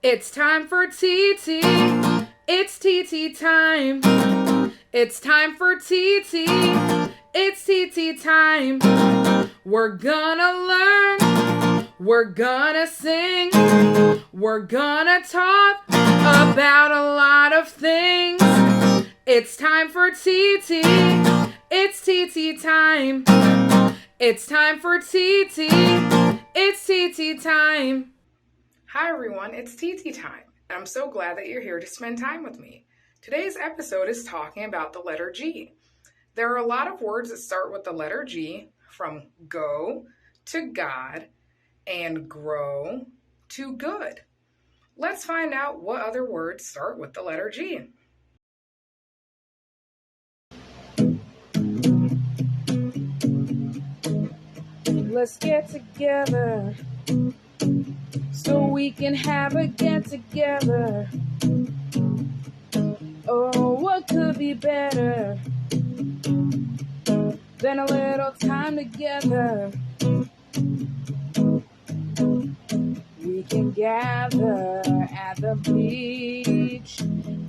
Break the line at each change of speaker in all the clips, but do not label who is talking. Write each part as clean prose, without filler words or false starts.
It's time for Titi. It's Titi time. It's time for Titi. It's Titi time. We're gonna learn. We're gonna sing. We're gonna talk about a lot of things. It's time for Titi. It's Titi time. It's time for Titi. It's Titi time. Hi everyone, it's Titi time, and I'm so glad that you're here to spend time with me. Today's episode is talking about the letter G. There are a lot of words that start with the letter G, from go to God and grow to good. Let's find out what other words start with the letter G. Let's get together so we can have a get together. Oh, what could be better than a little time together? We can gather at the beach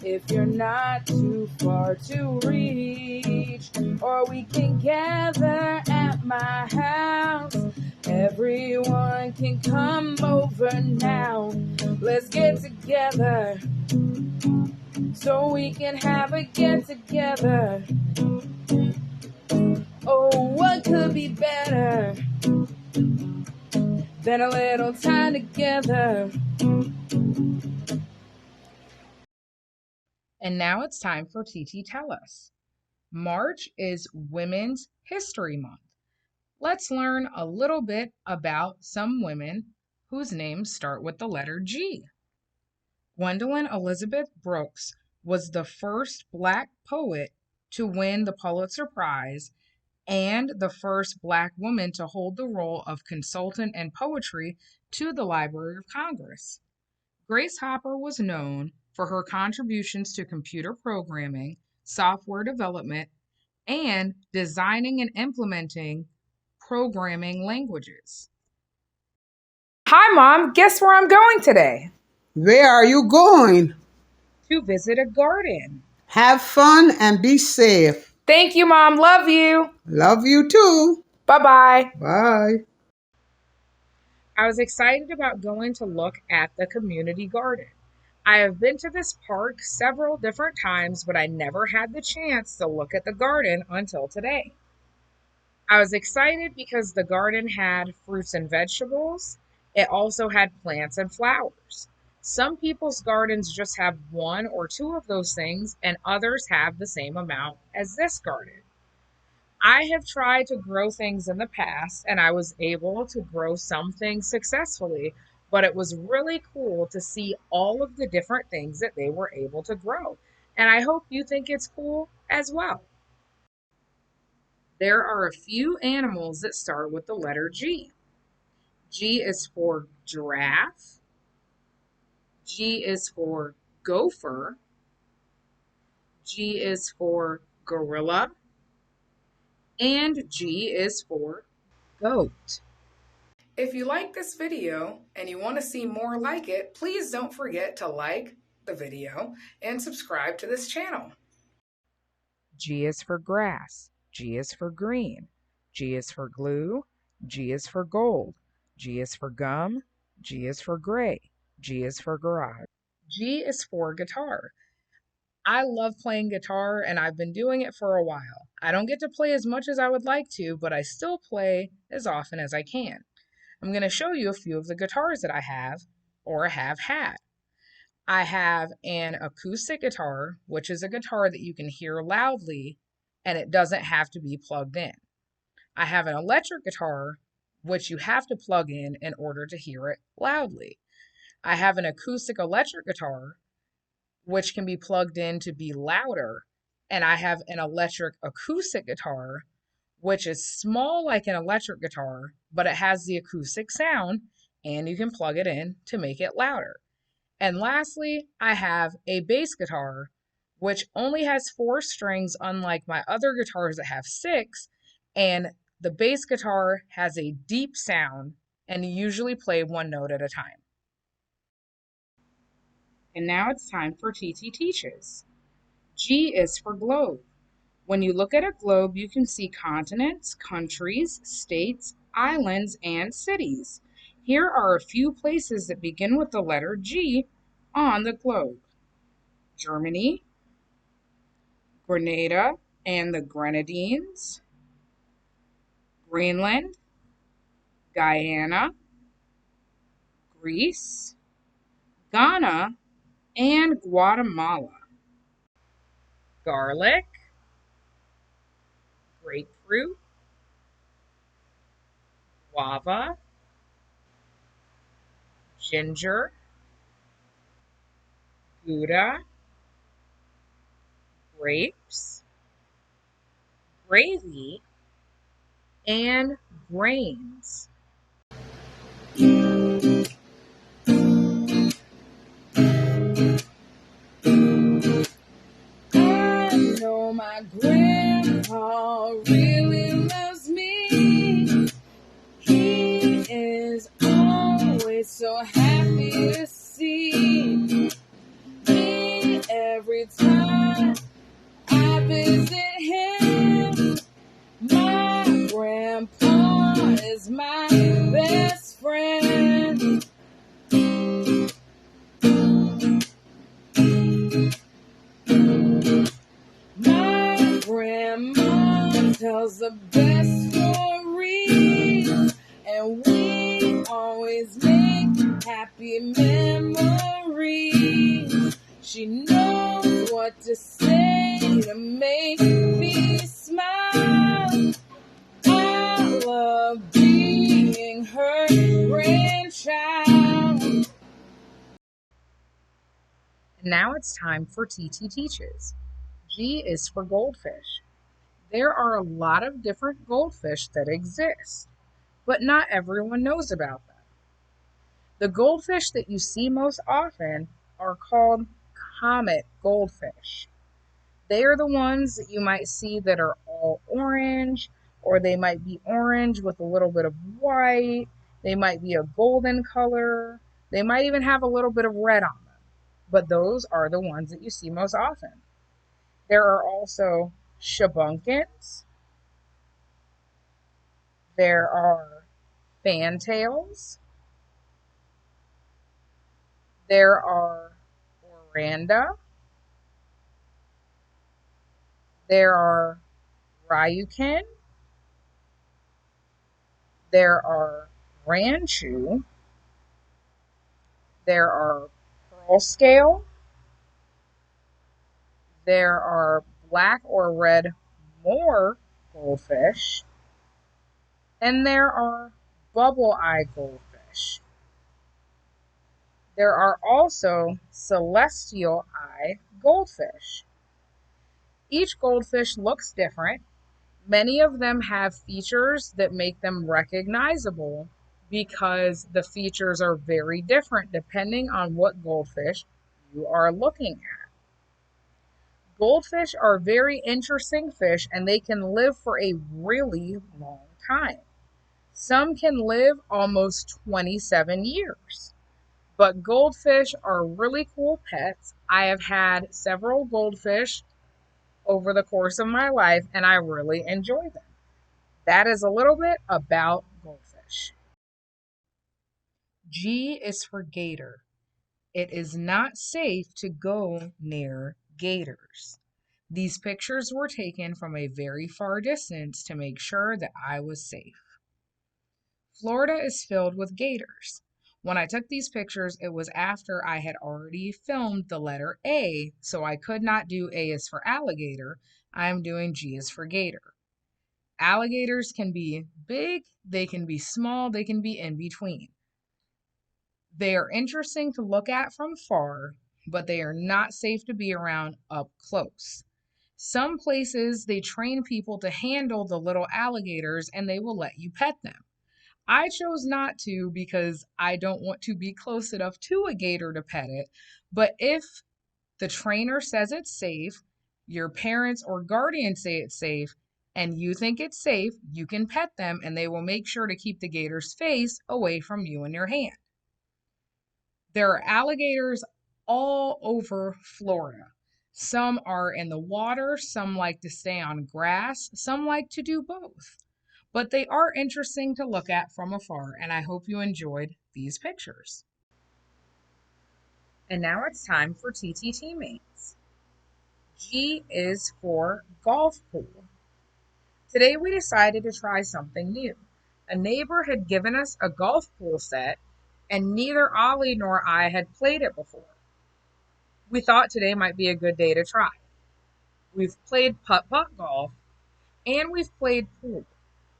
if you're not too far to reach, or we can gather at my house. Everyone can come over now. Let's get together so we can have a get together. Oh, what could be better than a little time together? And now it's time for TT Tell Us. March is Women's History Month. Let's learn a little bit about some women whose names start with the letter G. Gwendolyn Elizabeth Brooks was the first Black poet to win the Pulitzer Prize and the first Black woman to hold the role of consultant and poetry to the Library of Congress. Grace Hopper was known for her contributions to computer programming, software development, and designing and implementing programming languages. Hi, Mom. Guess where I'm going today?
Where are you going?
To visit a garden.
Have fun and be safe.
Thank you, Mom. Love you.
Love you too.
Bye-bye.
Bye.
I was excited about going to look at the community garden. I have been to this park several different times, but I never had the chance to look at the garden until today. I was excited because the garden had fruits and vegetables. It also had plants and flowers. Some people's gardens just have one or two of those things, and others have the same amount as this garden. I have tried to grow things in the past, and I was able to grow some things successfully, but it was really cool to see all of the different things that they were able to grow. And I hope you think it's cool as well. There are a few animals that start with the letter G. G is for giraffe. G is for gopher. G is for gorilla. And G is for goat. If you like this video and you want to see more like it, please don't forget to like the video and subscribe to this channel. G is for grass. G is for green. G is for glue. G is for gold. G is for gum. G is for gray. G is for garage. G is for guitar. I love playing guitar and I've been doing it for a while. I don't get to play as much as I would like to, but I still play as often as I can. I'm going to show you a few of the guitars that I have or have had. I have an acoustic guitar, which is a guitar that you can hear loudly and it doesn't have to be plugged in. I have an electric guitar, which you have to plug in order to hear it loudly. I have an acoustic electric guitar, which can be plugged in to be louder. And I have an electric acoustic guitar, which is small like an electric guitar, but it has the acoustic sound and you can plug it in to make it louder. And lastly, I have a bass guitar, which only has 4 strings, unlike my other guitars that have 6. And the bass guitar has a deep sound and you usually play one note at a time. And now it's time for Titi Teaches. G is for globe. When you look at a globe, you can see continents, countries, states, islands, and cities. Here are a few places that begin with the letter G on the globe: Germany, Grenada and the Grenadines, Greenland, Guyana, Greece, Ghana, and Guatemala. Garlic, grapefruit, guava, ginger, Gouda, grapes, gravy, and grains.
I know my grandpa really loves me. He is always so happy to see me every time I visit him. My grandpa is my best friend. My grandma tells the best stories, and we always make happy memories. She knows what to say to make me smile. I love being her grandchild.
Now it's time for TT Teaches. G is for goldfish. There are a lot of different goldfish that exist, but not everyone knows about them. The goldfish that you see most often are called comet goldfish. They are the ones that you might see that are all orange, or they might be orange with a little bit of white. They might be a golden color. They might even have a little bit of red on them. But those are the ones that you see most often. There are also shabunkins. There are fantails. There are oranda. There are ryukin. There are ranchu. There are pearl scale. There are black or red moor goldfish. And there are bubble eye goldfish. There are also celestial eye goldfish. Each goldfish looks different. Many of them have features that make them recognizable because the features are very different depending on what goldfish you are looking at. Goldfish are very interesting fish and they can live for a really long time. Some can live almost 27 years. But goldfish are really cool pets. I have had several goldfish over the course of my life and I really enjoy them. That is a little bit about goldfish. G is for gator. It is not safe to go near gators. These pictures were taken from a very far distance to make sure that I was safe. Florida is filled with gators. When I took these pictures, it was after I had already filmed the letter A, so I could not do A is for alligator. I'm doing G is for gator. Alligators can be big, they can be small, they can be in between. They are interesting to look at from far, but they are not safe to be around up close. Some places they train people to handle the little alligators and they will let you pet them. I chose not to because I don't want to be close enough to a gator to pet it. But if the trainer says it's safe, your parents or guardians say it's safe, and you think it's safe, you can pet them and they will make sure to keep the gator's face away from you and your hand. There are alligators all over Florida. Some are in the water, some like to stay on grass, some like to do both. But they are interesting to look at from afar, and I hope you enjoyed these pictures. And now it's time for TT teammates. G is for golf pool. Today we decided to try something new. A neighbor had given us a golf pool set, and neither Ollie nor I had played it before. We thought today might be a good day to try. We've played putt-putt golf and we've played pool,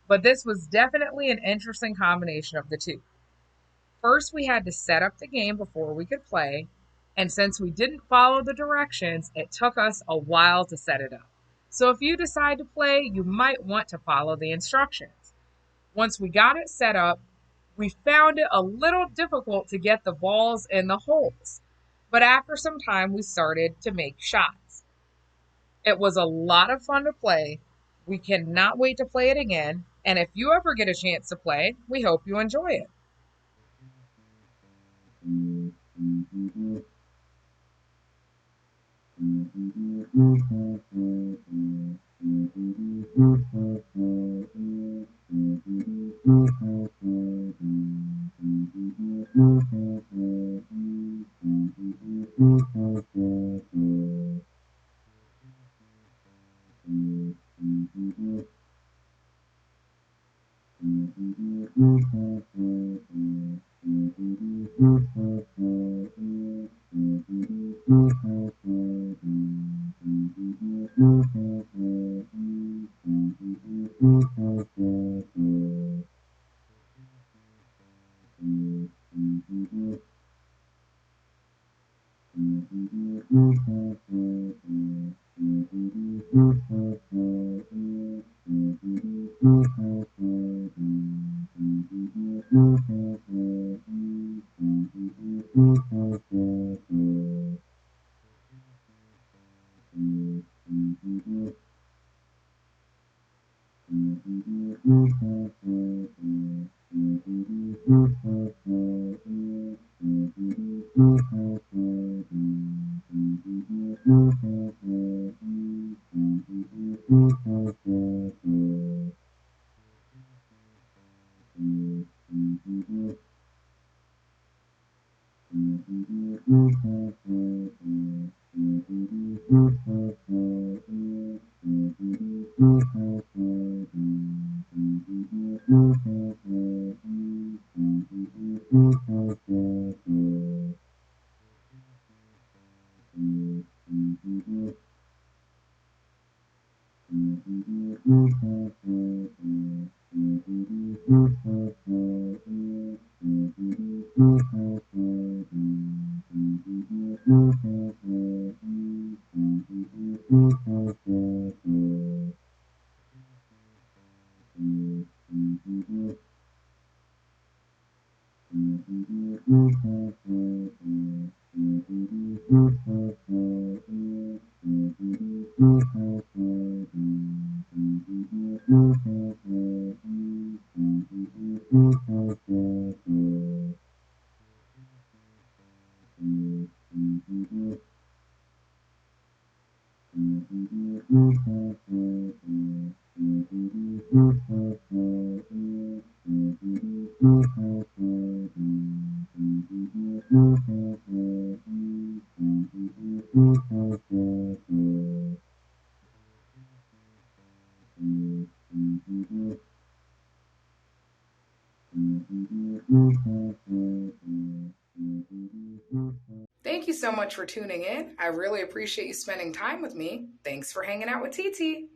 but this was definitely an interesting combination of the two. First, we had to set up the game before we could play, and since we didn't follow the directions, it took us a while to set it up. So if you decide to play, you might want to follow the instructions. Once we got it set up, we found it a little difficult to get the balls in the holes, but after some time, we started to make shots. It was a lot of fun to play. We cannot wait to play it again, and if you ever get a chance to play, we hope you enjoy it. Thank you so much for tuning in. I really appreciate you spending time with me. Thanks for hanging out with Titi.